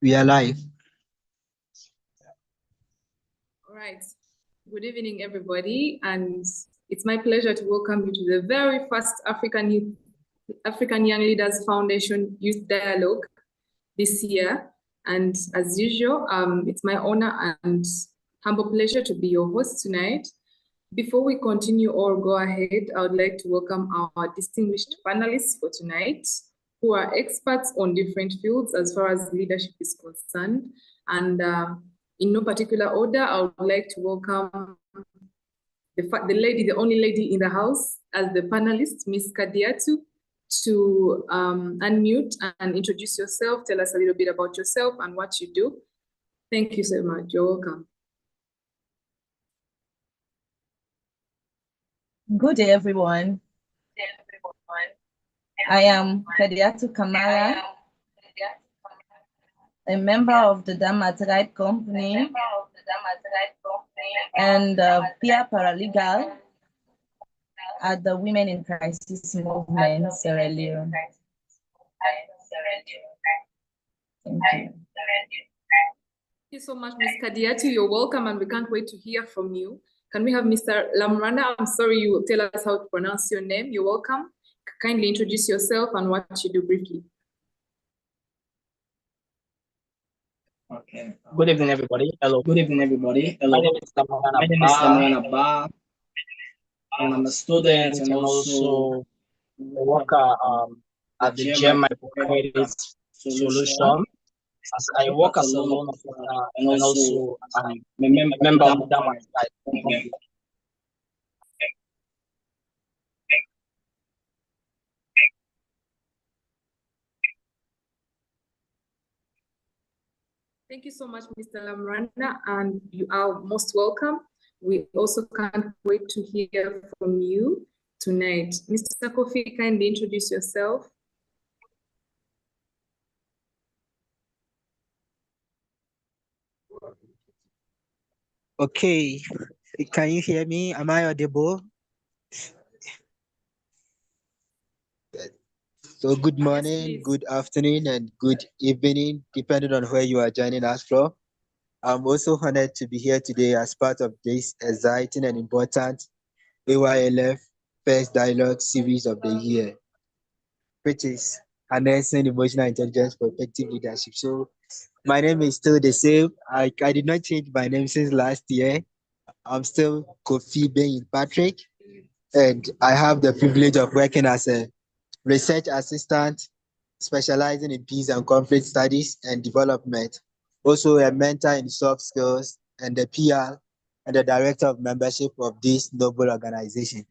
We are live. All right. Good evening, everybody, and it's my pleasure to welcome you to the very first African Young Leaders Foundation Youth Dialogue this year. And as usual, it's my honor and humble pleasure to be your host tonight. Before we continue or go ahead, I would like to welcome our distinguished panelists for tonight, who are experts on different fields as far as leadership is concerned. And in no particular order, I would like to welcome the only lady in the house as the panelist, Ms. Kadiatu, to unmute and introduce yourself, tell us a little bit about yourself and what you do. Thank you so much. You're welcome. Good day, everyone. I am Kadiatu Kamara, a member of the Dama Tribe Company and peer paralegal at the Women in Crisis Movement, Sierra Leone. Thank you. Thank you so much, Ms. Kadiatu. You're welcome, and we can't wait to hear from you. Can we have Mr. Lamrana? I'm sorry, you will tell us how to pronounce your name. You're welcome. Kindly introduce yourself and what you do briefly. Okay. Good evening, everybody. Hello. Good evening, everybody. Hello. My name is Lamrana Ba. I'm a student and also a worker at the GMI Credit Solution. As I work as a loan officer and also I'm a member of the Dama Tribe. Thank you so much, Mr. Lamrana, and you are most welcome. We also can't wait to hear from you tonight. Mr. Kofi, kindly introduce yourself. Okay, can you hear me? Am I audible? So good morning, Yes, good afternoon, and good evening, depending on where you are joining us from. I'm also honored to be here today as part of this exciting and important Aylf First Dialogue series of the year, which is harnessing emotional intelligence for effective leadership. So my name is still the same. I did not change my name since last year. I'm still Kofi Beyin Patrick, and I have the privilege of working as a research assistant specializing in peace and conflict studies and development, also a mentor in soft skills and the PR and the director of membership of this noble organization.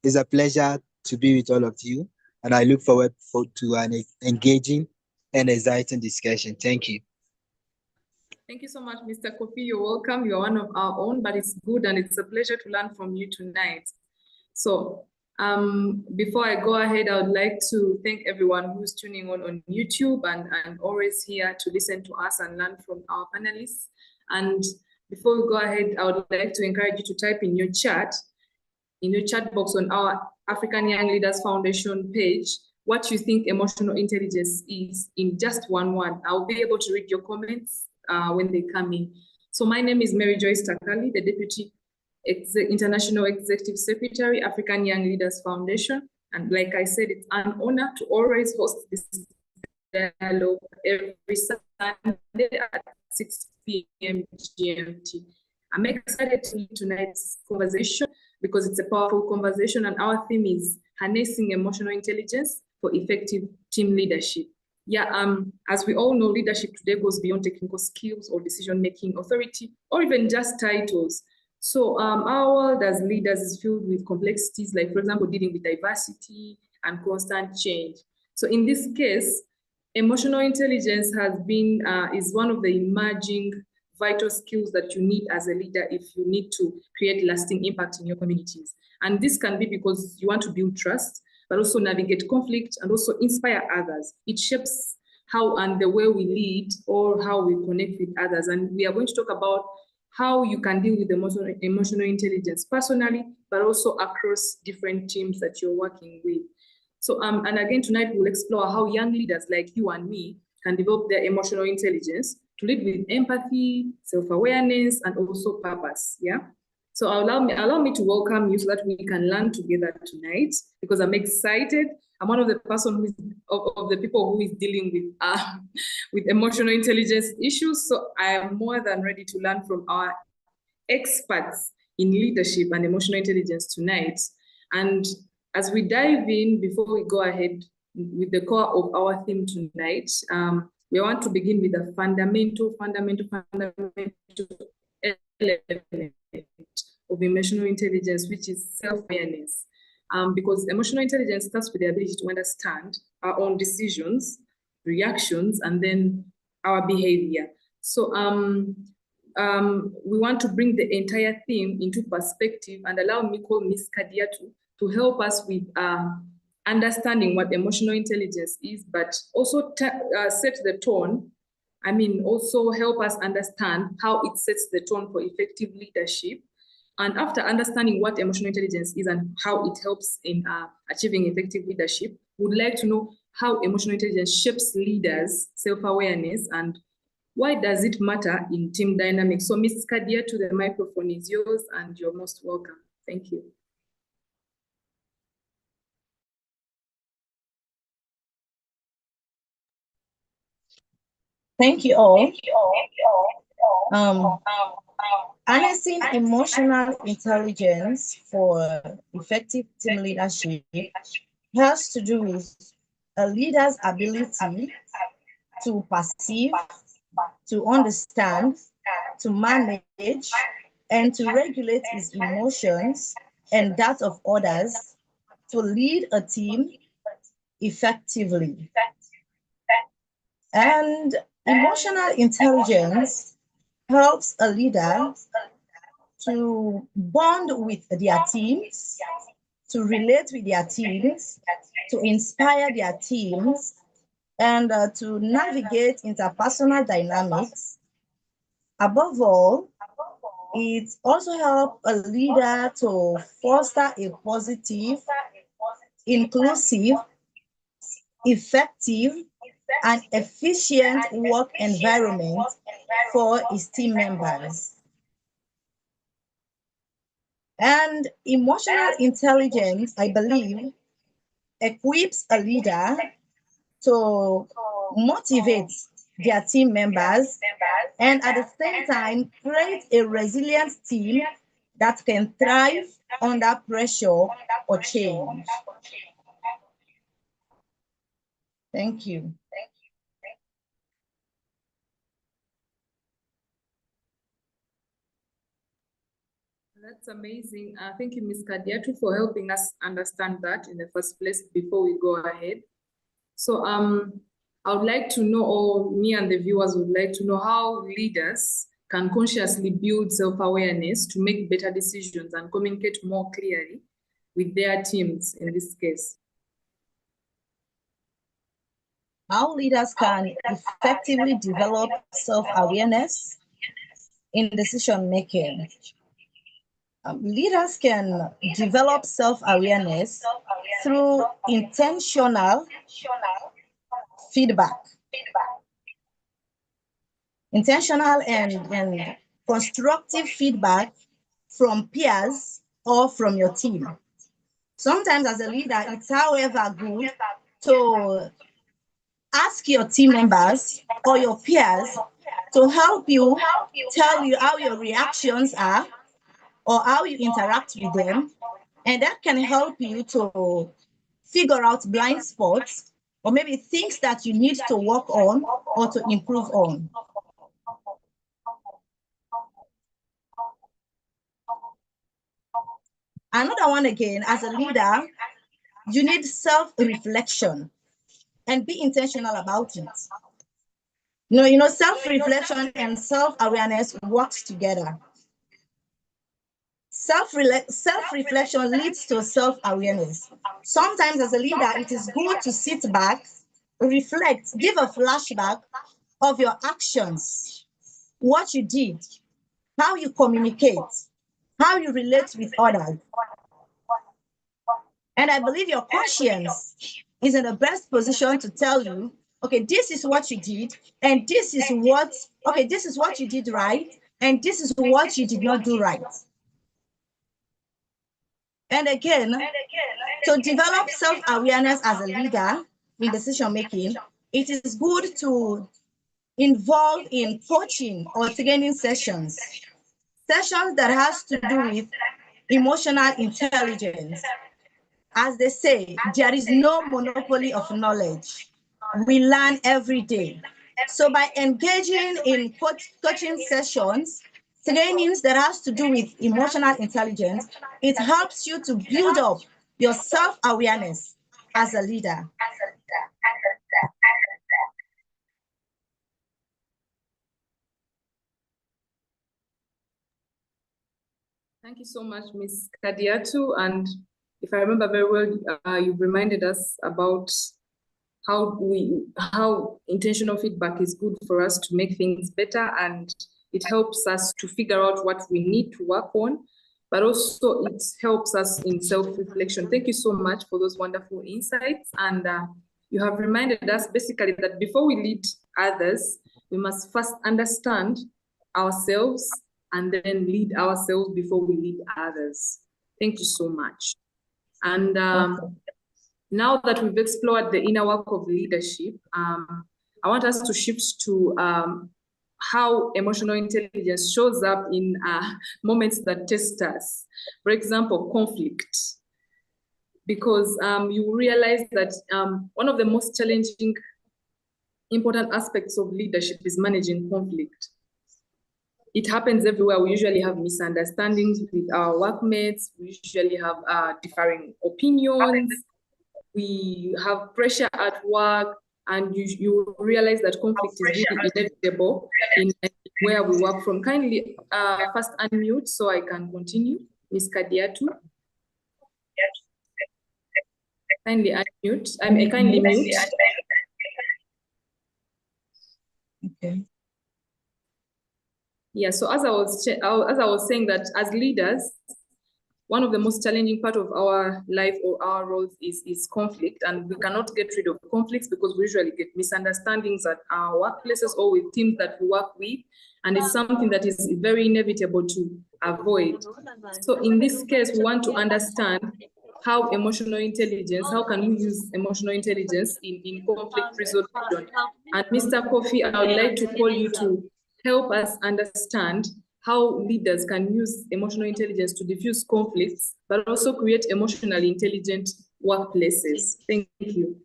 It's a pleasure to be with all of you, and I look forward to an engaging and exciting discussion. Thank you. Thank you so much, Mr. Kofi. You're welcome. You're one of our own, but it's good and it's a pleasure to learn from you tonight. So before I go ahead, I would like to thank everyone who's tuning on YouTube and always here to listen to us and learn from our panelists. And before we go ahead, I would like to encourage you to type in your chat box on our African Young Leaders Foundation page, what you think emotional intelligence is in just one word. I'll be able to read your comments when they come in. So my name is Mary Joyce Takali, the Deputy International Executive Secretary, African Young Leaders Foundation. And like I said, it's an honor to always host this dialogue every Sunday at 6 p.m. GMT. I'm excited to lead tonight's conversation because it's a powerful conversation and our theme is harnessing emotional intelligence for effective team leadership. Yeah, as we all know, leadership today goes beyond technical skills or decision-making authority, or even just titles. So our world as leaders is filled with complexities, like, for example, dealing with diversity and constant change. So in this case, emotional intelligence is one of the emerging vital skills that you need as a leader if you need to create lasting impact in your communities. And this can be because you want to build trust, but also navigate conflict and also inspire others. It shapes how and the way we lead or how we connect with others. And we are going to talk about how you can deal with emotional intelligence personally, but also across different teams that you're working with. So, and again, tonight we'll explore how young leaders like you and me can develop their emotional intelligence to lead with empathy, self-awareness, and also purpose. Yeah. So allow me to welcome you so that we can learn together tonight, because I'm excited. I'm one of the person who is of the people who is dealing with emotional intelligence issues. So I am more than ready to learn from our experts in leadership and emotional intelligence tonight. And as we dive in, before we go ahead with the core of our theme tonight, we want to begin with a fundamental element of emotional intelligence, which is self-awareness. Because emotional intelligence starts with the ability to understand our own decisions, reactions, and then our behavior. So we want to bring the entire theme into perspective and allow Miss Kadiatu to help us with understanding what emotional intelligence is, but also set the tone. I mean, also help us understand how it sets the tone for effective leadership. And after understanding what emotional intelligence is and how it helps in achieving effective leadership, we'd like to know how emotional intelligence shapes leaders' self-awareness and why does it matter in team dynamics. So Ms. Kadia, to the microphone is yours and you're most welcome. Thank you. Thank you all. Harnessing emotional intelligence for effective team leadership has to do with a leader's ability to perceive, to understand, to manage, and to regulate his emotions and that of others to lead a team effectively. And emotional intelligence helps a leader to bond with their teams, to relate with their teams, to inspire their teams, and to navigate interpersonal dynamics. Above all, it also helps a leader to foster a positive, inclusive, effective, and efficient work environment for his team members. And emotional intelligence, I believe, equips a leader to motivate their team members and at the same time create a resilient team that can thrive under pressure or change. Thank you. That's amazing. Thank you, Ms. Kadiatu, for helping us understand that in the first place before we go ahead. So I would like to know, or me and the viewers would like to know, how leaders can consciously build self-awareness to make better decisions and communicate more clearly with their teams in this case. How leaders can effectively develop self-awareness in decision-making. Leaders can develop self-awareness through intentional feedback. Intentional and constructive feedback from peers or from your team. Sometimes as a leader, it's however good to ask your team members or your peers to help you, tell you how your reactions are or how you interact with them. And that can help you to figure out blind spots or maybe things that you need to work on or to improve on. Another one again, as a leader, you need self-reflection and be intentional about it. You know, self-reflection and self-awareness works together. Self-reflection leads to self-awareness. Sometimes as a leader, it is good to sit back, reflect, give a flashback of your actions, what you did, how you communicate, how you relate with others. And I believe your conscience is in the best position to tell you okay, this is what you did, and this is what, okay, this is what you did right, and this is what you did not do right. And again, to develop self-awareness as a leader in decision making, it is good to involve in coaching or training sessions that has to do with emotional intelligence. As they say, there is no monopoly of knowledge. We learn every day. So by engaging in coaching sessions, trainings that has to do with emotional intelligence, it helps you to build up your self-awareness as a leader. Thank you so much, Ms. Kadiatu. And if I remember very well, you reminded us about how intentional feedback is good for us to make things better, and it helps us to figure out what we need to work on, but also it helps us in self-reflection. Thank you so much for those wonderful insights. And you have reminded us basically that before we lead others, we must first understand ourselves and then lead ourselves before we lead others. Thank you so much. And now that we've explored the inner work of leadership, I want us to shift to how emotional intelligence shows up in moments that test us. For example, conflict. Because you realize that one of the most challenging, important aspects of leadership is managing conflict. It happens everywhere. We usually have misunderstandings with our workmates. We usually have differing opinions. We have pressure at work, and you realize that conflict is really inevitable in where we work from. Kindly first unmute so I can continue. Ms. Kadiatu. Kindly unmute. Kindly mute. Okay. Yeah, so as I was saying that as leaders, one of the most challenging part of our life or our roles is conflict, and we cannot get rid of conflicts because we usually get misunderstandings at our workplaces or with teams that we work with, and it's something that is very inevitable to avoid. So in this case, we want to understand how emotional intelligence, how can we use emotional intelligence in conflict resolution? And Mr. Kofi, I would like to call you to help us understand how leaders can use emotional intelligence to diffuse conflicts, but also create emotionally intelligent workplaces. Thank you.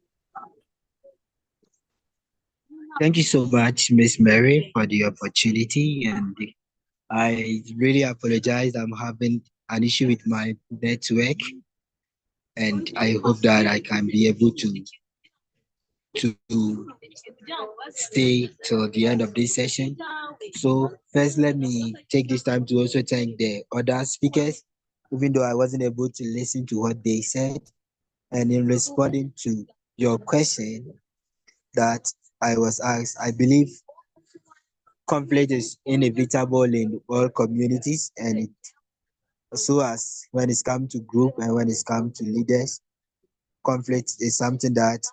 Thank you so much, Miss Mary, for the opportunity. And I really apologize. I'm having an issue with my network, and I hope that I can be able to stay till the end of this session. So first, let me take this time to also thank the other speakers, even though I wasn't able to listen to what they said. And in responding to your question that I was asked, I believe conflict is inevitable in all communities, and it so as when it's come to group and when it's come to leaders, conflict is something that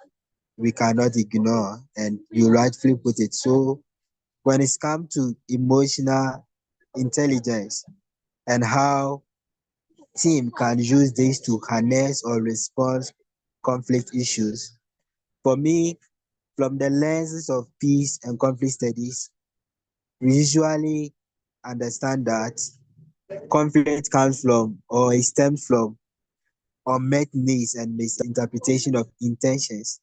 we cannot ignore, and you rightfully put it. So when it's come to emotional intelligence and how team can use this to harness or respond conflict issues, for me, from the lenses of peace and conflict studies, we usually understand that conflict comes from or it stems from unmet needs and misinterpretation of intentions.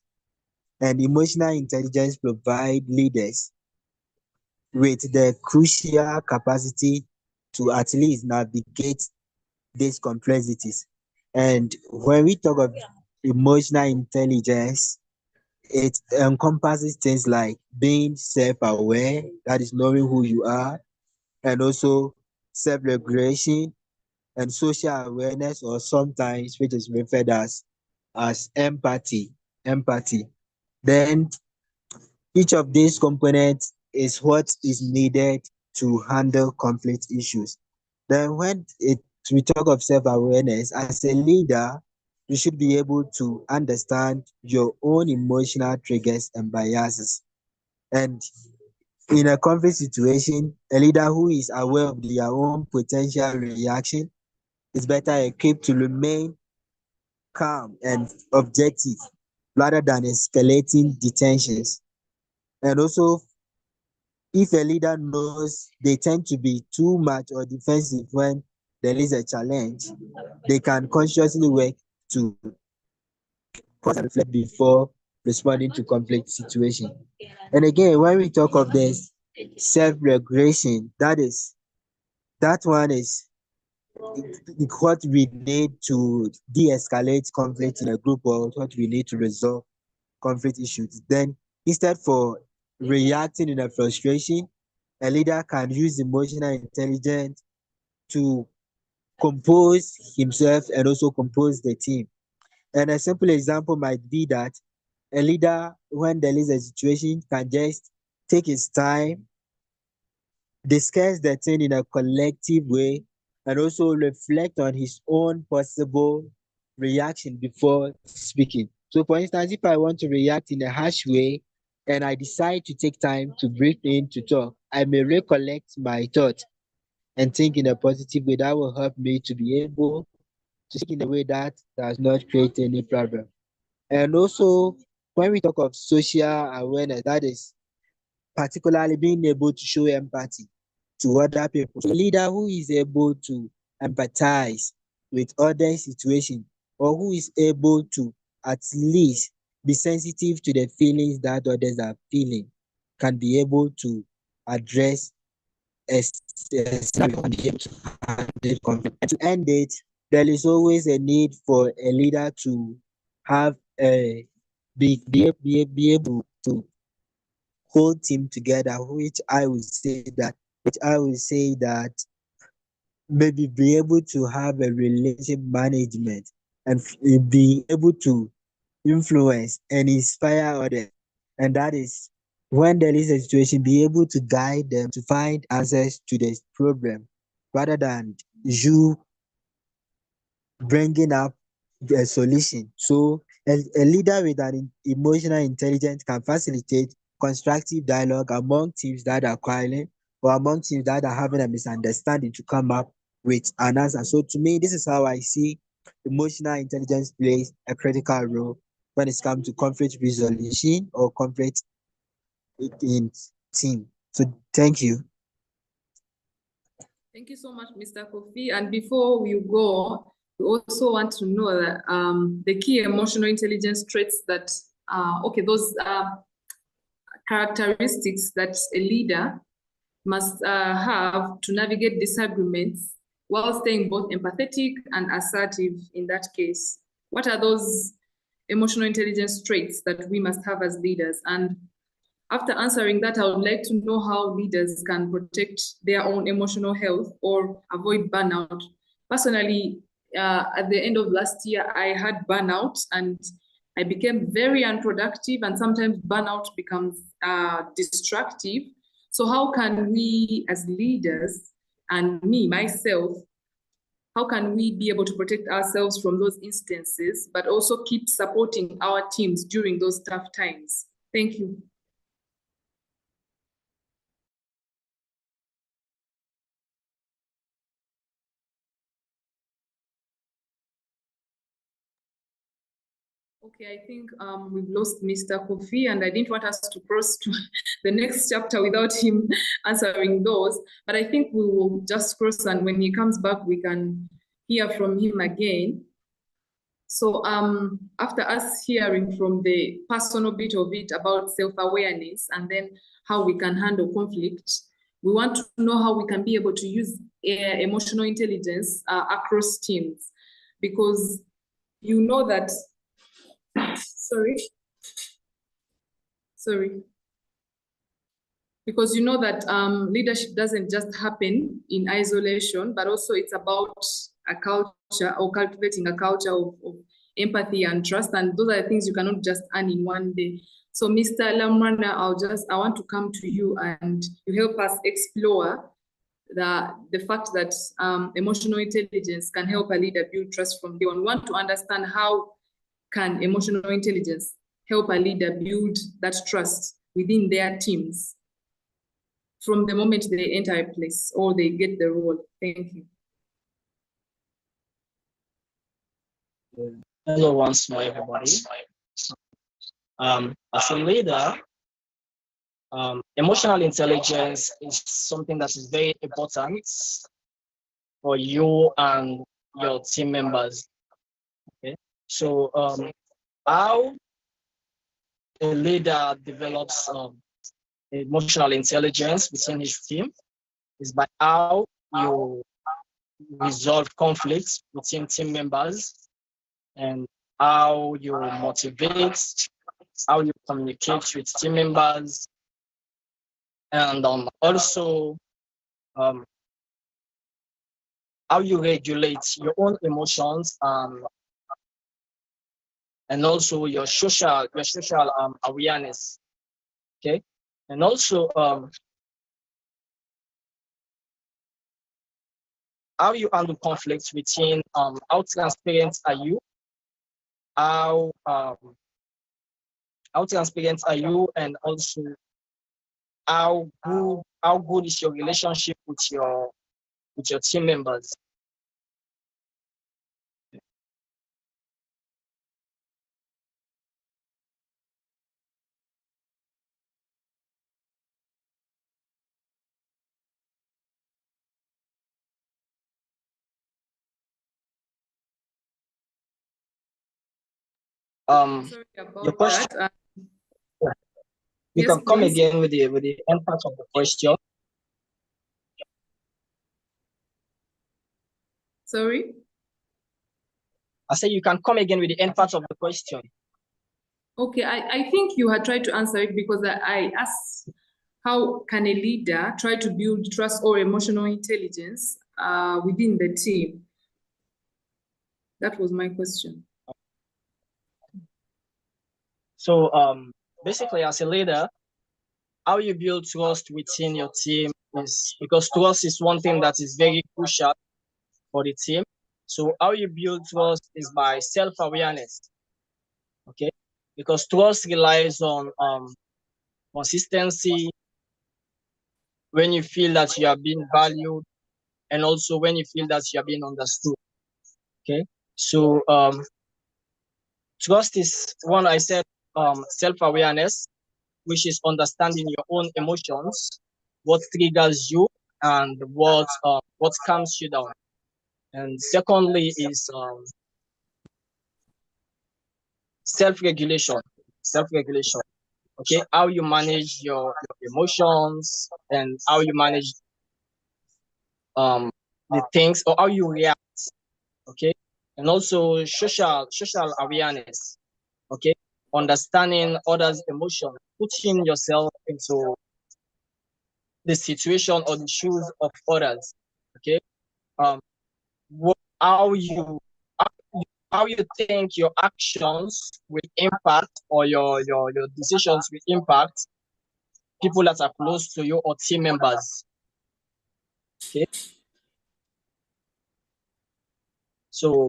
And emotional intelligence provide leaders with the crucial capacity to at least navigate these complexities. And when we talk of emotional intelligence, it encompasses things like being self-aware, that is knowing who you are, and also self-regulation and social awareness, or sometimes which is referred as empathy. Then each of these components is what is needed to handle conflict issues. Then when we talk of self-awareness, as a leader, you should be able to understand your own emotional triggers and biases. And in a conflict situation, a leader who is aware of their own potential reaction is better equipped to remain calm and objective rather than escalating the tensions. And also, if a leader knows they tend to be too much or defensive when there is a challenge, they can consciously work to pause and reflect before responding to conflict situation. And again, when we talk of this self-regulation, that one is what we need to de-escalate conflict in a group, or what we need to resolve conflict issues. Then instead for reacting in a frustration, a leader can use emotional intelligence to compose himself and also compose the team. And a simple example might be that a leader, when there is a situation, can just take his time, discuss the thing in a collective way, and also reflect on his own possible reaction before speaking. So, for instance, if I want to react in a harsh way and I decide to take time to breathe in to talk, I may recollect my thought and think in a positive way that will help me to be able to speak in a way that does not create any problem. And also, when we talk of social awareness, that is particularly being able to show empathy to other people. So a leader who is able to empathize with other situations, or who is able to at least be sensitive to the feelings that others are feeling, can be able to address a scenario and be able to handle conflict. And to end it, there is always a need for a leader to have a be able to whole team together, which I will say that maybe be able to have a relationship management and be able to influence and inspire others. And that is when there is a situation, be able to guide them to find answers to this problem rather than you bringing up a solution. So a leader with an emotional intelligence can facilitate constructive dialogue among teams that are quarreling, or among teams that are having a misunderstanding, to come up with an answer. So to me, this is how I see emotional intelligence plays a critical role when it comes to conflict resolution or conflict in team. So thank you. Thank you so much, Mr. Kofi. And before we go, we also want to know that the key emotional intelligence traits that, those characteristics that a leader must have to navigate disagreements while staying both empathetic and assertive in that case. What are those emotional intelligence traits that we must have as leaders? And after answering that, I would like to know how leaders can protect their own emotional health or avoid burnout. Personally, at the end of last year, I had burnout and I became very unproductive, and sometimes burnout becomes destructive. So how can we as leaders, and me, myself, how can we be able to protect ourselves from those instances, but also keep supporting our teams during those tough times? Thank you. Okay, I think we've lost Mr. Kofi, and I didn't want us to cross to the next chapter without him answering those. But I think we will just cross, and when he comes back, we can hear from him again. So after us hearing from the personal bit of it about self-awareness and then how we can handle conflict, we want to know how we can be able to use emotional intelligence across teams, because you know that because you know that leadership doesn't just happen in isolation, but also it's about a culture, or cultivating a culture of empathy and trust, and those are the things you cannot just earn in one day. So Mr. Lamrana, I want to come to you and you help us explore the fact that emotional intelligence can help a leader build trust from day one. We want to understand how can emotional intelligence help a leader build that trust within their teams from the moment they enter a place or they get the role. Thank you. Hello once more, everybody. As a leader, emotional intelligence is something that is very important for you and your team members. Okay, so how a leader develops emotional intelligence within his team is by how you resolve conflicts between team members and how you motivate, how you communicate with team members, and also how you regulate your own emotions and also your social awareness. Okay, and also how you handle conflicts within how transparent are you, how transparent are you, and also how good is your relationship with your team members. Sorry about Your question. that. You Yes, can come please. again with the end part of the question. Sorry? I said you can come again with the end part of the question. Okay, I think you had tried to answer it because I asked how can a leader try to build trust or emotional intelligence within the team? That was my question. So basically, as a leader, how you build trust within your team is because trust is one thing that is very crucial for the team. So how you build trust is by self-awareness. Okay, because trust relies on consistency, when you feel that you are being valued, and also when you feel that you are being understood. Okay, so trust is one, I said, self-awareness, which is understanding your own emotions, what triggers you, and what calms you down. And secondly is self-regulation. Self-regulation. Okay, how you manage your emotions and how you manage the things or how you react. Okay, and also social awareness. Okay, understanding others' emotions, putting yourself into the situation or the shoes of others. Okay, how you how you think your actions will impact or your decisions will impact people that are close to you or team members. Okay, so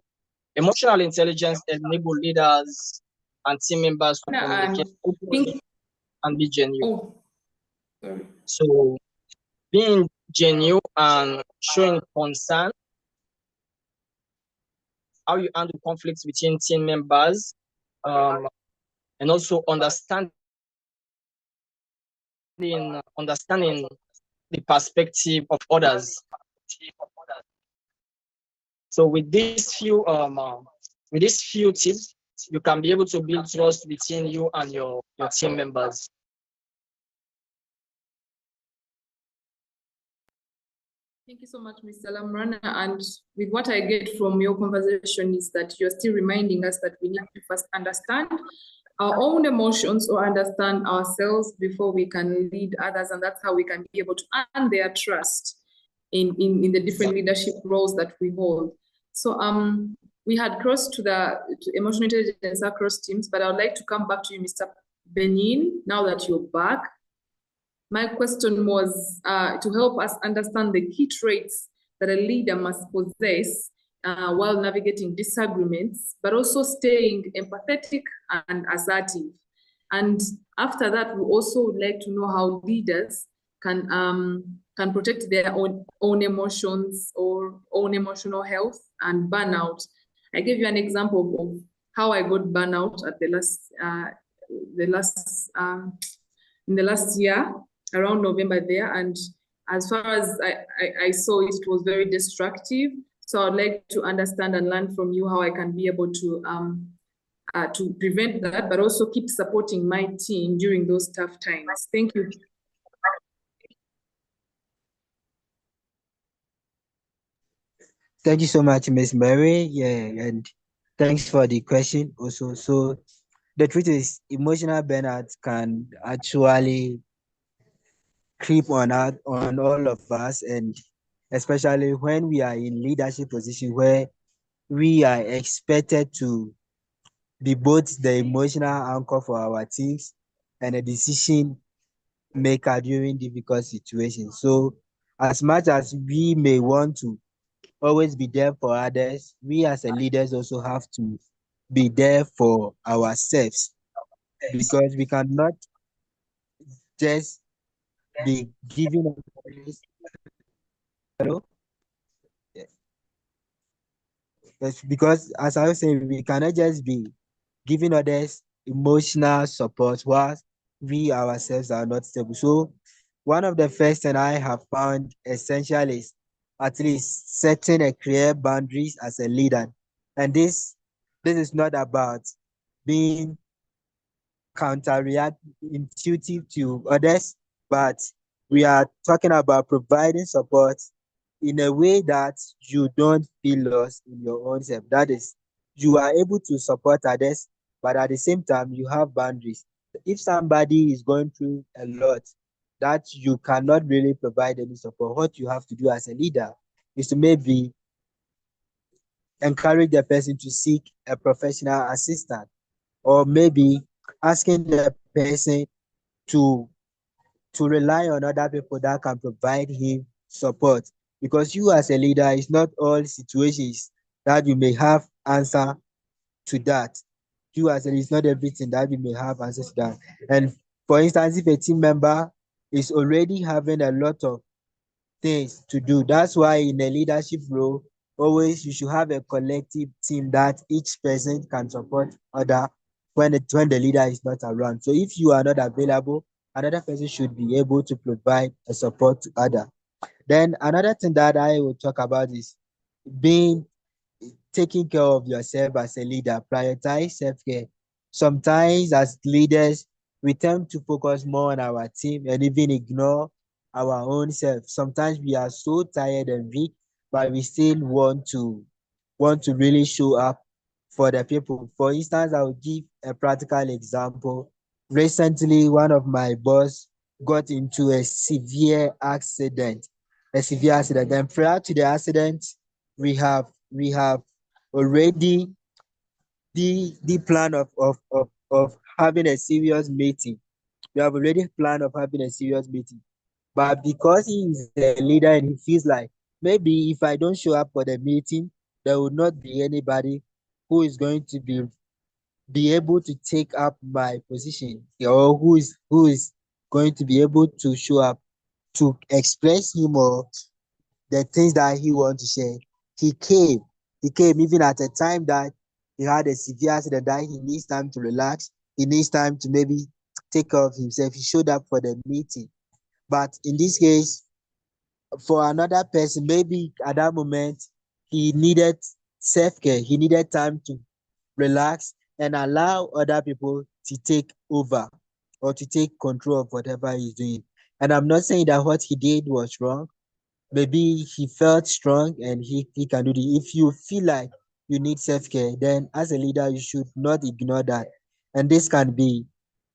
emotional intelligence enable leaders and team members to communicate openly and be genuine. Oh, sorry. So being genuine and showing concern, how you handle conflicts between team members, and also understanding the perspective of others. So with these few tips, you can be able to build trust between you and your team members. Thank you so much, Mr. Lamrana. And with what I get from your conversation is that you're still reminding us that we need to first understand our own emotions or understand ourselves before we can lead others. And that's how we can be able to earn their trust in the different leadership roles that we hold. So we had crossed to emotional intelligence across teams, but I would like to come back to you, Mr. Benin, now that you're back. My question was to help us understand the key traits that a leader must possess while navigating disagreements, but also staying empathetic and assertive. And after that, we also would like to know how leaders can protect their own emotions or own emotional health and burnout. I gave you an example of how I got burnout at in the last year, around November there. And as far as I saw it, it was very destructive. So I'd like to understand and learn from you how I can be able to prevent that, but also keep supporting my team during those tough times. Thank you. Thank you so much, Miss Mary. Yeah, and thanks for the question also. So the truth is, emotional burnout can actually creep on all of us, and especially when we are in leadership position where we are expected to be both the emotional anchor for our teams and a decision maker during difficult situations. So as much as we may want to always be there for others, we as a leaders also have to be there for ourselves, because we cannot just be giving others. Hello? Yes, because as I was saying, we cannot just be giving others emotional support while we ourselves are not stable. So one of the first thing I have found essential is at least setting a clear boundaries as a leader. And this is not about being counter-react intuitive to others, but we are talking about providing support in a way that you don't feel lost in your own self. That is, you are able to support others, but at the same time, you have boundaries. If somebody is going through a lot that you cannot really provide any support, what you have to do as a leader is to maybe encourage the person to seek a professional assistant, or maybe asking the person to to rely on other people that can provide him support, because you as a leader, it's not all situations that you may have answer to that. You as a leader, it's not everything that you may have answers to that. And for instance, if a team member is already having a lot of things to do, that's why in a leadership role, always you should have a collective team that each person can support other when the leader is not around. So if you are not available, another person should be able to provide a support to other. Then another thing that I will talk about is being taking care of yourself as a leader. Prioritize self-care. Sometimes as leaders, we tend to focus more on our team and even ignore our own self. Sometimes we are so tired and weak, but we still want to really show up for the people. For instance, I will give a practical example. Recently, one of my boss got into a severe accident. And prior to the accident, we have already the plan of having a serious meeting. We have already planned of having a serious meeting. But because he is a leader and he feels like maybe if I don't show up for the meeting, there will not be anybody who is going to be able to take up my position, or who is going to be able to show up to express him or the things that he wants to share. He came. He came even at a time that he had a severe accident that he needs time to relax. He needs time to maybe take care of himself. He showed up for the meeting. But in this case, for another person, maybe at that moment, he needed self-care. He needed time to relax and allow other people to take over or to take control of whatever he's doing. And I'm not saying that what he did was wrong. Maybe he felt strong and he can do it. If you feel like you need self-care, then as a leader, you should not ignore that. And this can be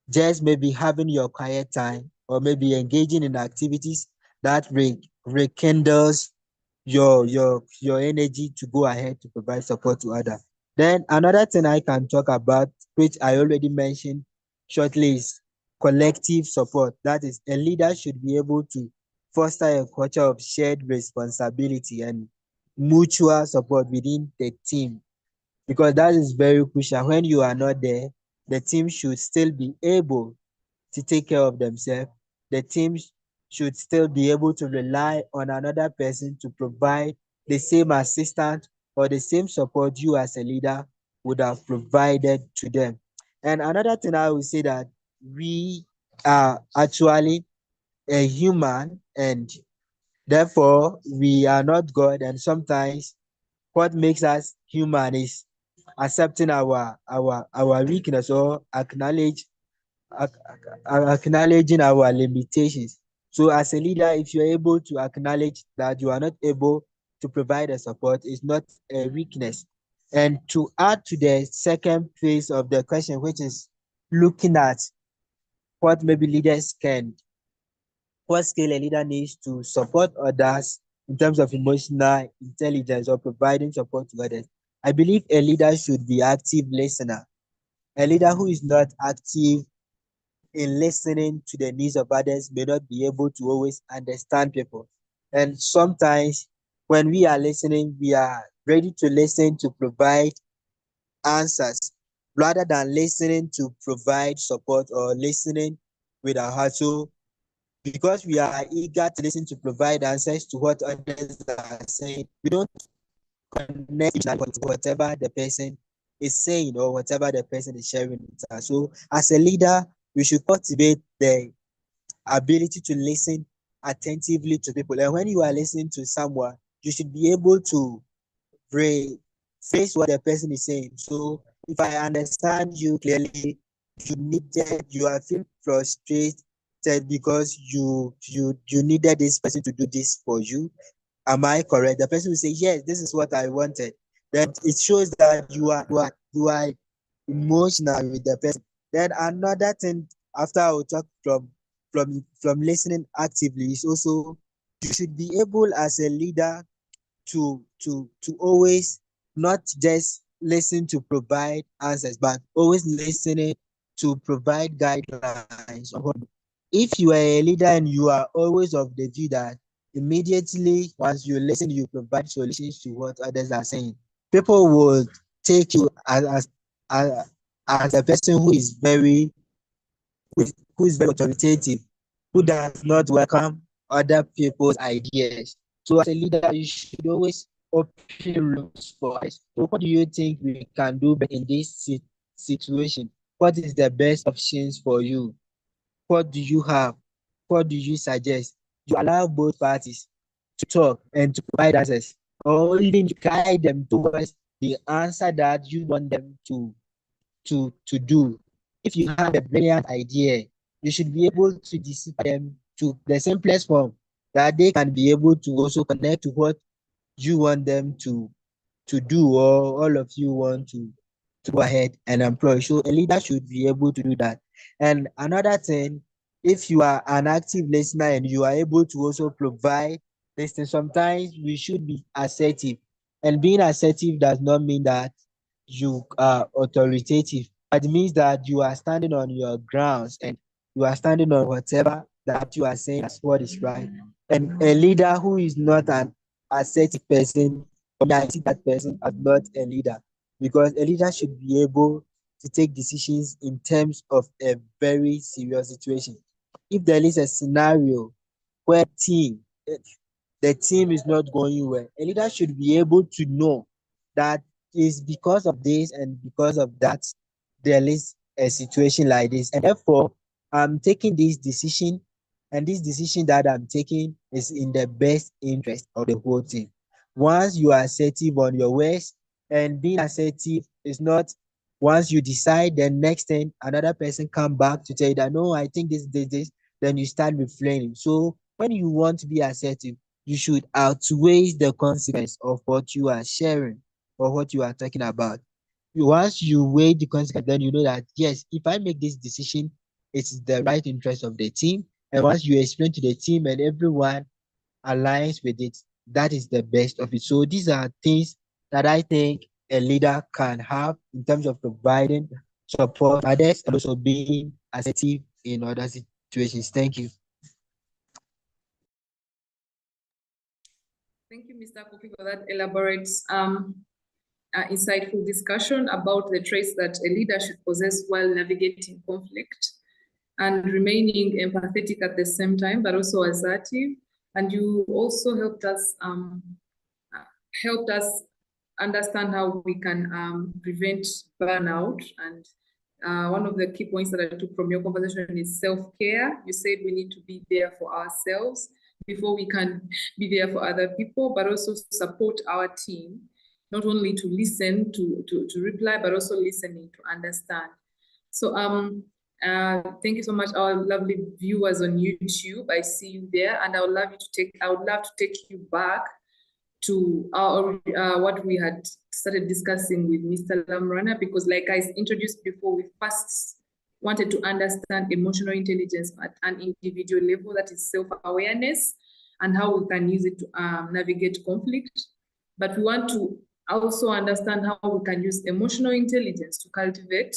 just maybe having your quiet time, or maybe engaging in activities that rekindles your energy to go ahead to provide support to others. Then another thing I can talk about, which I already mentioned shortly, is collective support. That is, a leader should be able to foster a culture of shared responsibility and mutual support within the team, because that is very crucial. When you are not there, the team should still be able to take care of themselves. The teams should still be able to rely on another person to provide the same assistance or the same support you as a leader would have provided to them. And another thing I would say that we are actually a human, and therefore we are not God. And sometimes what makes us human is accepting our weakness, or acknowledging our limitations. So as a leader, if you're able to acknowledge that you are not able to provide the support, it's not a weakness. And to add to the second phase of the question, which is looking at what maybe leaders can, what skill a leader needs to support others in terms of emotional intelligence or providing support to others. I believe a leader should be active listener. A leader who is not active in listening to the needs of others may not be able to always understand people. And sometimes when we are listening, we are ready to listen to provide answers rather than listening to provide support or listening with our heart. So because we are eager to listen to provide answers to what others are saying, we don't connect with whatever the person is saying or whatever the person is sharing with us. So as a leader, we should cultivate the ability to listen attentively to people. And when you are listening to someone, you should be able to rephrase what the person is saying. So if I understand you clearly, you are feeling frustrated because you needed this person to do this for you. Am I correct? The person will say, yes, this is what I wanted. Then it shows that you are emotional with the person. Then another thing, after I will talk from listening actively, is also you should be able as a leader to always not just listen to provide answers, but always listening to provide guidelines on what. If you are a leader and you are always of the view that immediately once you listen, you provide solutions to what others are saying, people will take you as, as a person who is very authoritative, who does not welcome other people's ideas. So as a leader, you should always open rooms for us. So what do you think we can do in this situation? What is the best options for you? What do you have? What do you suggest? You allow both parties to talk and to provide answers, or even guide them towards the answer that you want them to do. If you have a brilliant idea, you should be able to discipline them to the simplest form that they can be able to also connect to what you want them to do, or all of you want to go ahead and employ. So a leader should be able to do that. And another thing, if you are an active listener and you are able to also provide listening, sometimes we should be assertive. And being assertive does not mean that you are authoritative. It means that you are standing on your grounds and you are standing on whatever that you are saying as what is right. And a leader who is not an assertive person, I see that person as not a leader, because a leader should be able to take decisions in terms of a very serious situation. If there is a scenario where the team is not going well, a leader should be able to know that is because of this and because of that there is a situation like this, and therefore I'm taking this decision, and this decision that I'm taking is in the best interest of the whole team. Once you are assertive on your words, and being assertive is not once you decide, then next thing another person come back to tell you that no, I think this, then you start refraining. So when you want to be assertive, you should outweigh the consequence of what you are sharing or what you are talking about. Once you weigh the consequence, then you know that yes, if I make this decision, it's the right interest of the team. And once you explain to the team and everyone aligns with it, that is the best of it. So these are things that I think a leader can have in terms of providing support to others and also being assertive in other situations. Thank you. Thank you, Mr. Kofi, for that elaborate, insightful discussion about the traits that a leader should possess while navigating conflict and remaining empathetic at the same time, but also assertive. And you also helped us understand how we can prevent burnout. And one of the key points that I took from your conversation is self-care. You said we need to be there for ourselves before we can be there for other people, but also support our team, not only to listen, to reply, but also listening to understand. So thank you so much, our lovely viewers on YouTube. I see you there, and I would love to take you back to what we had started discussing with Mr. Lamrana, because like I introduced before, we first wanted to understand emotional intelligence at an individual level, that is self-awareness, and how we can use it to navigate conflict. But we want to also understand how we can use emotional intelligence to cultivate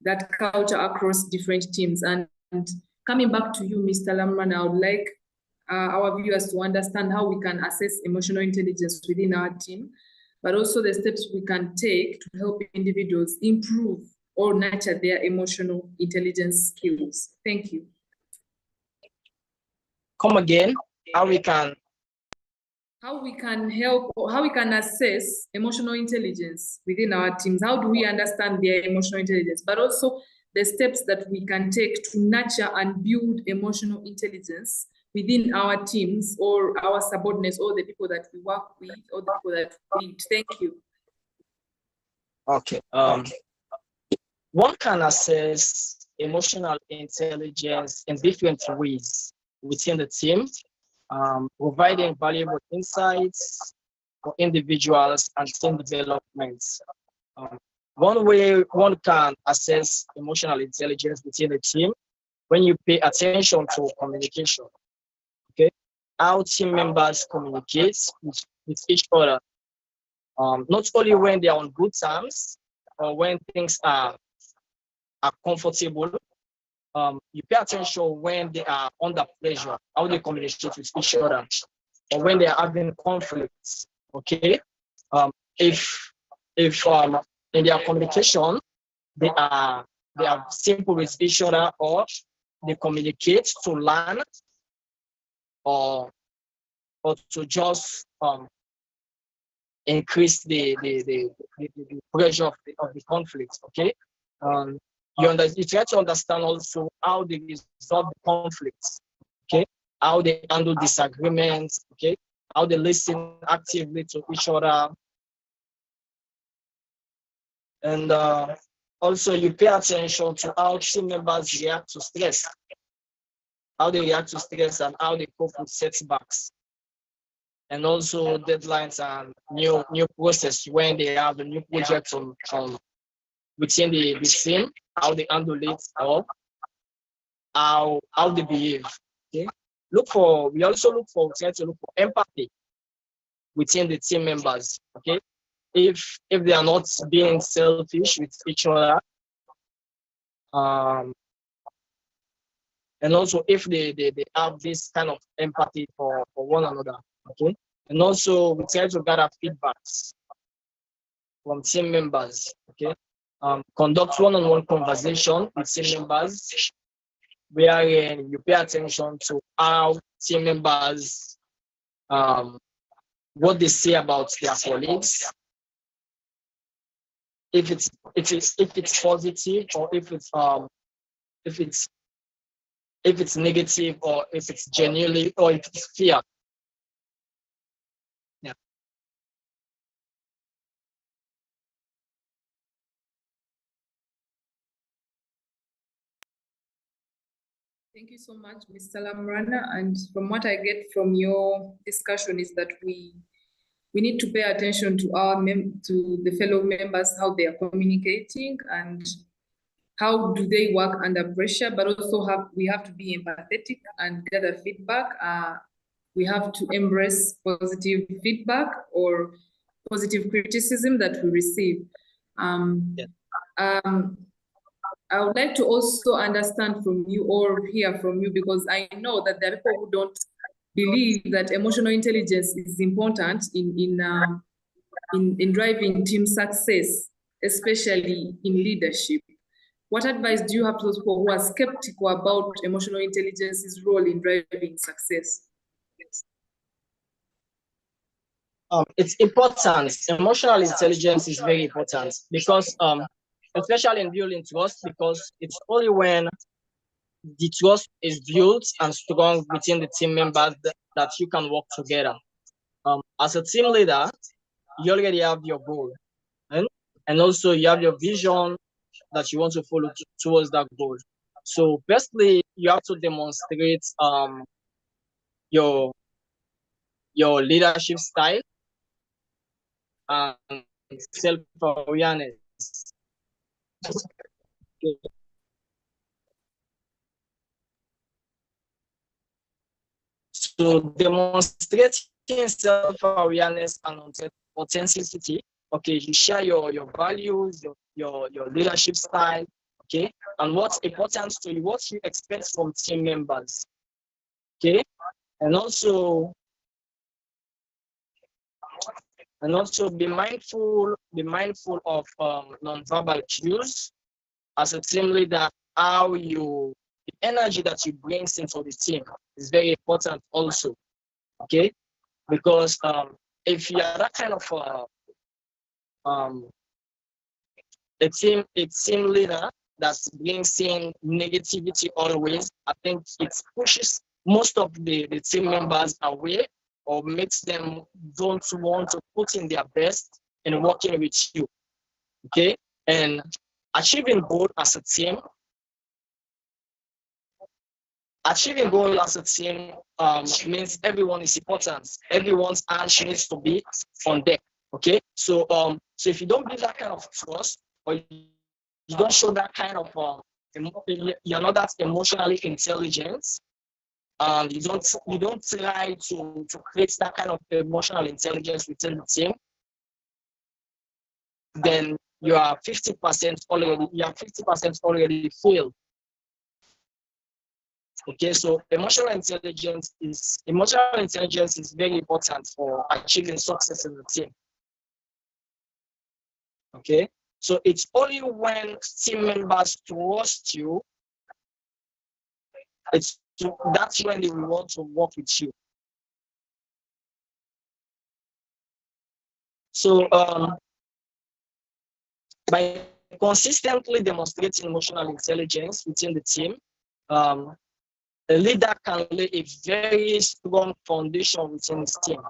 that culture across different teams. And coming back to you, Mr. Lamrana, I would like our viewers to understand how we can assess emotional intelligence within our team, but also the steps we can take to help individuals improve or nurture their emotional intelligence skills. Thank you. Come again, how we can help, or how we can assess emotional intelligence within our teams. How do we understand their emotional intelligence, but also the steps that we can take to nurture and build emotional intelligence within our teams or our subordinates or the people that we work with or the people that we lead. Thank you. Okay. One can assess emotional intelligence in different ways within the team, providing valuable insights for individuals and team development. One way one can assess emotional intelligence within a team, when you pay attention to communication, okay? How team members communicate with each other, not only when they are on good terms or when things are comfortable. You pay attention when they are under pressure, how they communicate with each other, or when they are having conflicts. Okay, if in their communication they are simple with each other, or they communicate to learn, or to just increase the pressure of the conflict. Okay, you try to understand also how they resolve the conflicts. Okay, how they handle disagreements. Okay, how they listen actively to each other, and also you pay attention to how team members react to stress, how they react to stress, and how they cope with setbacks, and also deadlines and new process when they have a new project within the team, how they handle it, or how they behave. Okay, we also try to look for empathy within the team members. Okay, if they are not being selfish with each other, and also if they have this kind of empathy for one another. Okay, and also we try to gather feedbacks from team members. Okay, conduct one-on-one conversation with team members, wherein you pay attention to how team members what they say about their colleagues, if it's positive, or if it's negative, or if it's genuinely, or if it's fear. Yeah. Thank you so much, Mr. Lamrana. And from what I get from your discussion is that we need to pay attention to to the fellow members, how they are communicating and how do they work under pressure, but also we have to be empathetic and gather feedback. We have to embrace positive feedback or positive criticism that we receive. I would like to also understand from you or hear from you, because I know that there are people who don't believe that emotional intelligence is important in driving team success, especially in leadership. What advice do you have to those people who are skeptical about emotional intelligence's role in driving success? It's important. Emotional intelligence is very important because especially in building trust, because it's only when the trust is built and strong between the team members that you can work together. As a team leader, you already have your goal, and also you have your vision that you want to follow towards that goal. So firstly, you have to demonstrate your leadership style and self-awareness. So demonstrating self-awareness and authenticity. Okay, you share your values, your leadership style, okay, and what's important to you, what you expect from team members. Okay, and also be mindful of non-verbal cues as a team leader. The energy that you bring into the team is very important also. Okay, because if you are that kind of um, a team leader that brings in negativity always, I think it pushes most of the team members away or makes them don't want to put in their best in working with you. Okay, and achieving goal as a team achieving goal as a team means everyone is important. Everyone's hand needs to be on deck. Okay, so if you don't build that kind of trust, or you don't show that kind of you're not that emotionally intelligent, and you don't try to create that kind of emotional intelligence within the team, then you are 50% already failed. Okay, so emotional intelligence is very important for achieving success in the team. Okay, so it's only when team members trust you, that's when they will want to work with you. So by consistently demonstrating emotional intelligence within the team, um, a leader can lay a very strong foundation within his team.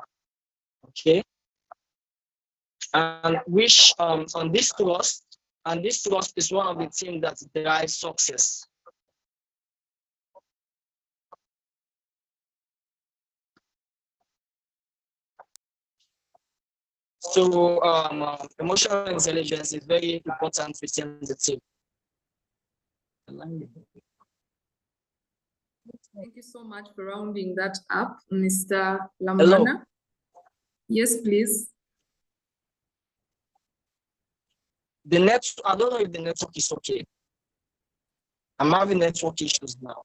Okay, and which on this trust is one of the things that drives success. So emotional intelligence is very important within the team. Thank you so much for rounding that up, Mr. Hello. Lamrana. Yes, please. I don't know if the network is okay. I'm having network issues now.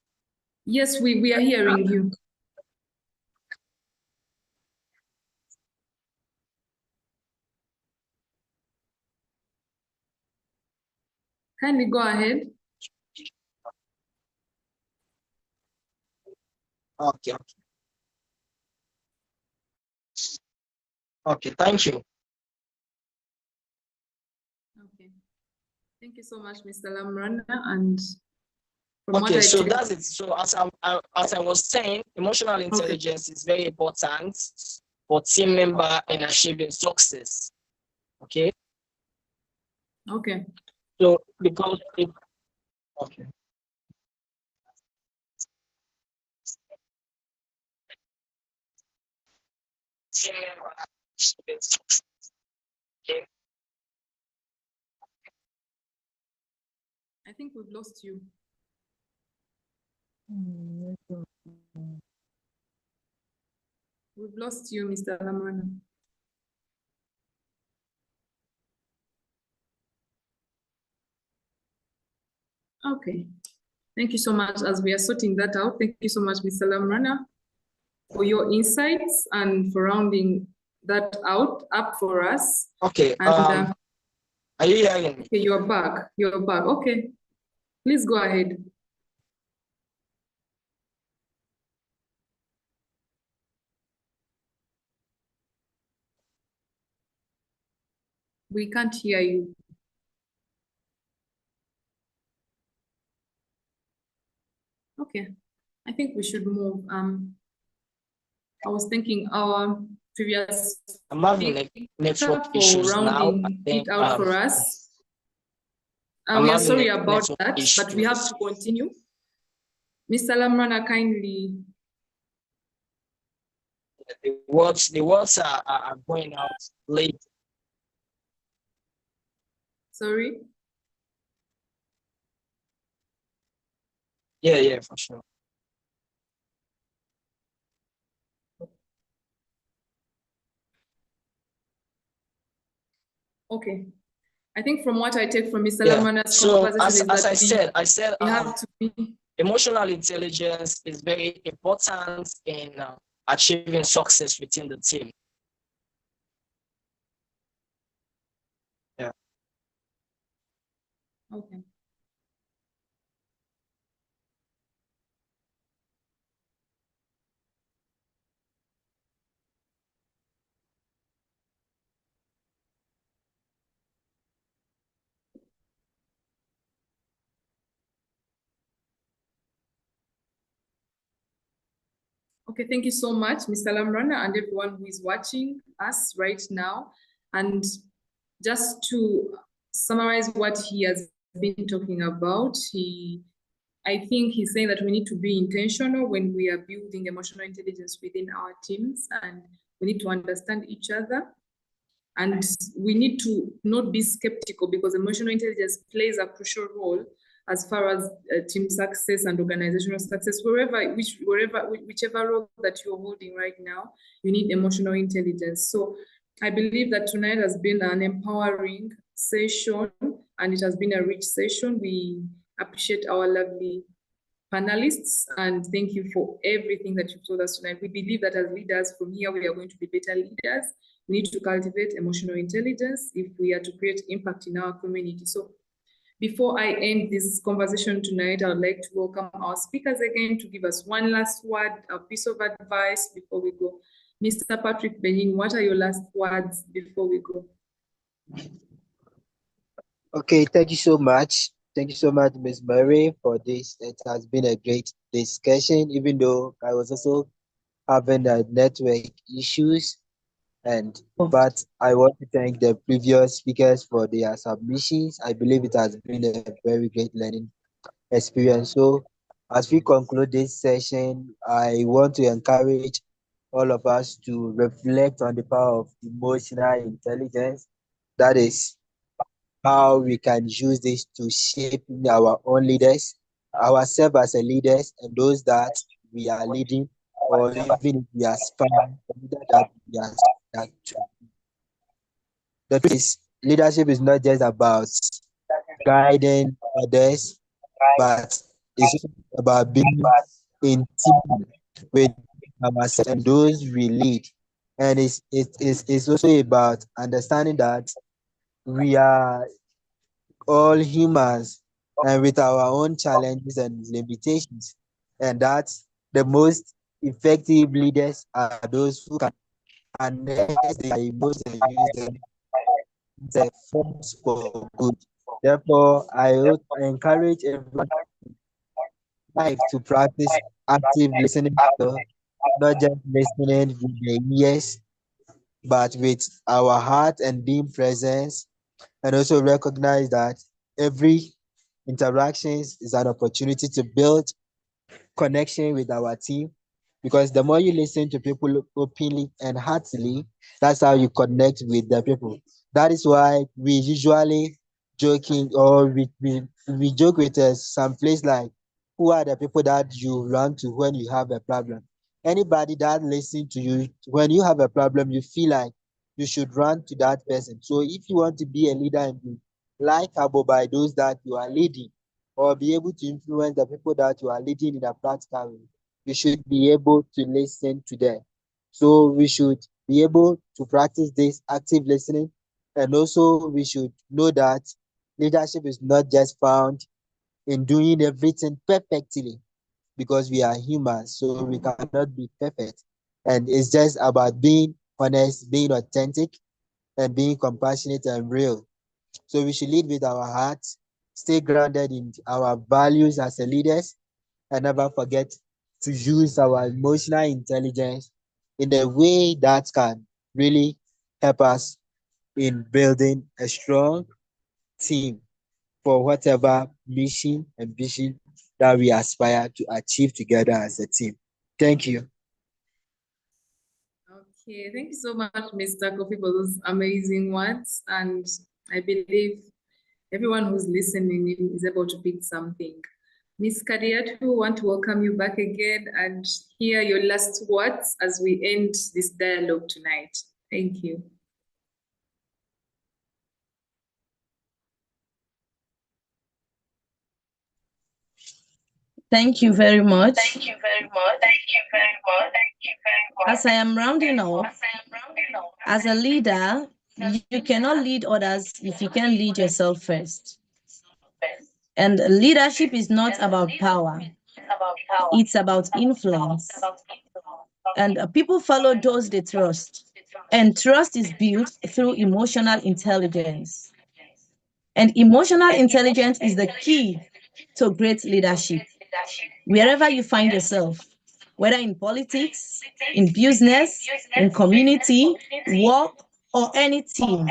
Yes, we are hearing you. Kindly go ahead. Okay. Okay, thank you. Okay. Thank you so much, Mr. Lamrana. And from Okay, what so that's it. So as I was saying, emotional intelligence is very important for team member in achieving success. Okay. Okay. So because okay. Team member achieving success. Okay. I think we've lost you. We've lost you, Mr. Lamrana. Okay. Thank you so much. As we are sorting that out, thank you so much, Mr. Lamrana, for your insights and for rounding that out up for us. Okay. And are you hearing me? Okay, you're back. You're back. Okay. Please go ahead. We can't hear you. Okay. I think we should move. I was thinking our previous I'm having network for issues now. rounding it out for us. We are sorry about that, but we have to continue. Mr. Lamrana, kindly. The words are going out late. Sorry? Yeah, for sure. Okay. I think from what I take from Mr. Yeah. Lamrana's So conversation as I we said, have to be emotional intelligence is very important in achieving success within the team. Yeah. okay. Okay, thank you so much, Mr. Lamrana, and everyone who is watching us right now. And just to summarize what he has been talking about, I think he's saying that we need to be intentional when we are building emotional intelligence within our teams, and we need to understand each other. And we need to not be skeptical, because emotional intelligence plays a crucial role as far as team success and organizational success. Whichever role that you're holding right now, you need emotional intelligence. So I believe that tonight has been an empowering session, and it has been a rich session. We appreciate our lovely panelists, and thank you for everything that you've told us tonight. We believe that as leaders from here, we are going to be better leaders. We need to cultivate emotional intelligence if we are to create impact in our community. So before I end this conversation tonight, I would like to welcome our speakers again to give us one last word, a piece of advice before we go. Mr. Patrick Benin, what are your last words before we go? Okay, thank you so much. Thank you so much, Ms. Murray, for this. It has been a great discussion, even though I was also having network issues. But I want to thank the previous speakers for their submissions. I believe it has been a very great learning experience. So as we conclude this session, I want to encourage all of us to reflect on the power of emotional intelligence. That is how we can use this to shape our own leaders, ourselves as a leaders, and those that we are leading, or even if we aspire that we aspire to. The truth is, leadership is not just about guiding others, but it's about being in team with ourselves and those we lead. And it's also about understanding that we are all humans and with our own challenges and limitations. And that the most effective leaders are those who can harness their emotions and use them as a force for good. Therefore, I encourage everyone to practice active listening, so not just listening with the ears, but with our heart and being present, and also recognize that every interactions is an opportunity to build connection with our team, because the more you listen to people openly and heartily, that's how you connect with the people. That is why we usually joking, or we joke with some place like, who are the people that you run to when you have a problem? Anybody that listen to you when you have a problem, you feel like you should run to that person. So if you want to be a leader and be likable by those that you are leading, or be able to influence the people that you are leading in a practical way, you should be able to listen to them. So we should be able to practice this active listening. And also we should know that leadership is not just found in doing everything perfectly, because we are humans, so we cannot be perfect. And it's just about being honest, being authentic, and being compassionate and real. So we should lead with our hearts, stay grounded in our values as a leaders, and never forget to use our emotional intelligence in a way that can really help us in building a strong team for whatever mission and vision that we aspire to achieve together as a team. Thank you. Okay, thank you so much, Mr. Kofi, for those amazing words. And I believe everyone who's listening is able to pick something. Miss Kadiatu, we want to welcome you back again and hear your last words as we end this dialogue tonight. Thank you. Thank you very much. Thank you very much. Thank you very much. Thank you very much. As I am rounding off, as a leader, you cannot lead others if you can't lead yourself first. And leadership is not about power, it's about influence. And people follow those they trust. And trust is built through emotional intelligence. And emotional intelligence is the key to great leadership. Wherever you find yourself, whether in politics, in business, in community, work, or any team,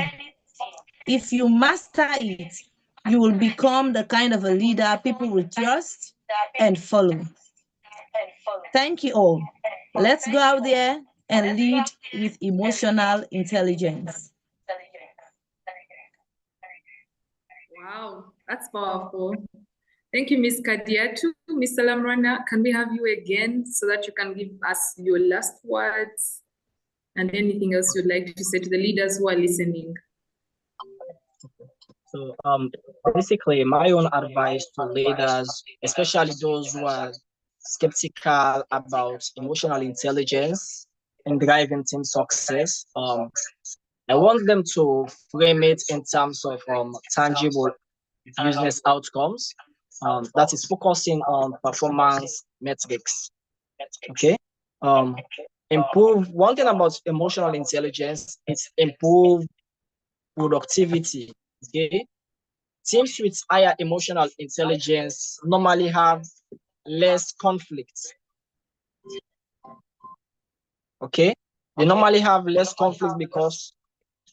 if you master it, you will become the kind of a leader people will trust and follow. Thank you all. Let's go out there and lead with emotional intelligence. Wow, that's powerful. Thank you, Ms. Kadiatu. Mr. Lamrana, can we have you again so that you can give us your last words and anything else you'd like to say to the leaders who are listening? So basically my own advice to leaders, especially those who are skeptical about emotional intelligence and driving team success, I want them to frame it in terms of tangible business outcomes. That is focusing on performance metrics. Okay. Improve one thing about emotional intelligence is improve productivity. Okay. Teams with higher emotional intelligence normally have less conflicts. Okay. They normally have less conflict because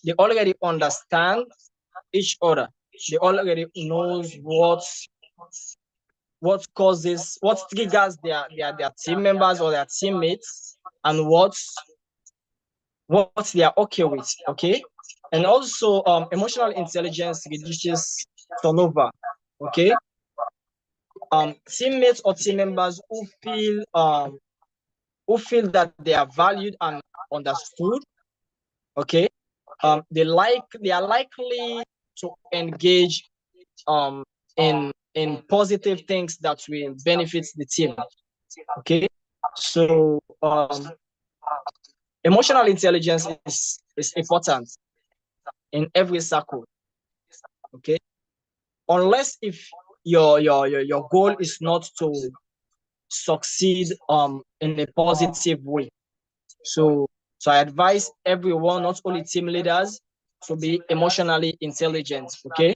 they already understand each other. They already knows what causes, what triggers their team members or their teammates, and what they are okay with. Okay. And also emotional intelligence reduces turnover. Okay. Teammates or team members who feel that they are valued and understood, okay, they are likely to engage in positive things that will benefit the team. Okay. So emotional intelligence is important in every circle. Okay. Unless if your goal is not to succeed in a positive way. So I advise everyone, not only team leaders, to be emotionally intelligent. Okay.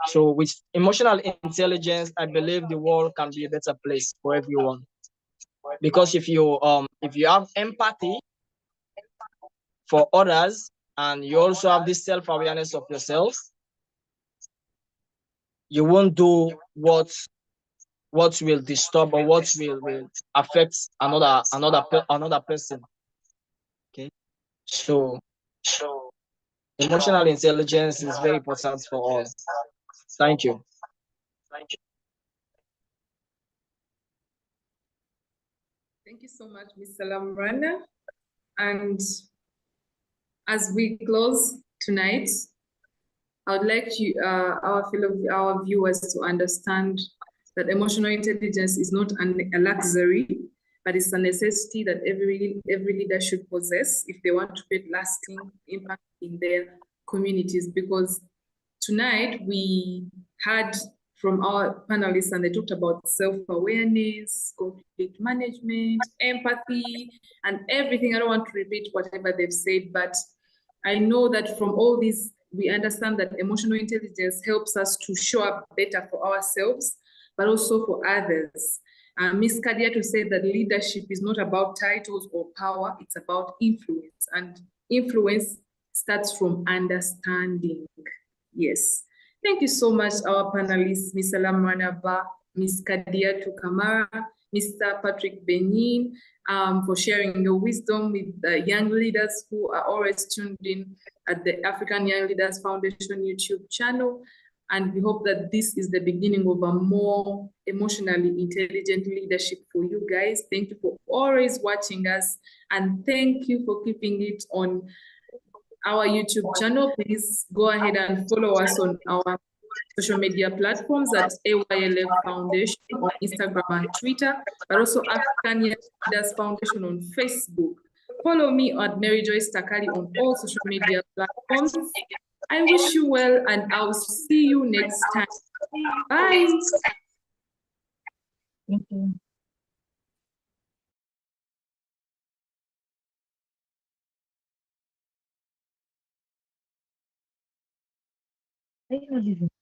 So with emotional intelligence, I believe the world can be a better place for everyone. Because if you have empathy for others and you also have this self-awareness of yourself, you won't do what will disturb or what will affect another person. Okay. So emotional intelligence is very important for all. Thank you. Thank you so much, Mr. Lamrana. And as we close tonight, I would like you, our viewers to understand that emotional intelligence is not a luxury, but it's a necessity that every leader should possess if they want to create lasting impact in their communities. Because tonight we had from our panelists, and they talked about self-awareness, conflict management, empathy, and everything. I don't want to repeat whatever they've said, but I know that from all these, we understand that emotional intelligence helps us to show up better for ourselves, but also for others. Ms. Kadiatu said that leadership is not about titles or power, it's about influence. And influence starts from understanding. Yes. Thank you so much, our panelists, Ms. Salam Ranaba, Ms. Kadiatu Kamara, Mr. Patrick Benin, for sharing your wisdom with the young leaders who are always tuned in at the African Young Leaders Foundation YouTube channel. And we hope that this is the beginning of a more emotionally intelligent leadership for you guys. Thank you for always watching us. And thank you for keeping it on our YouTube channel. Please go ahead and follow us on our social media platforms at AYLF Foundation on Instagram and Twitter, but also African Young Leaders Foundation on Facebook. Follow me at Mary Joyce Takali on all social media platforms. I wish you well, and I'll see you next time. Bye. Thank you. I didn't know this.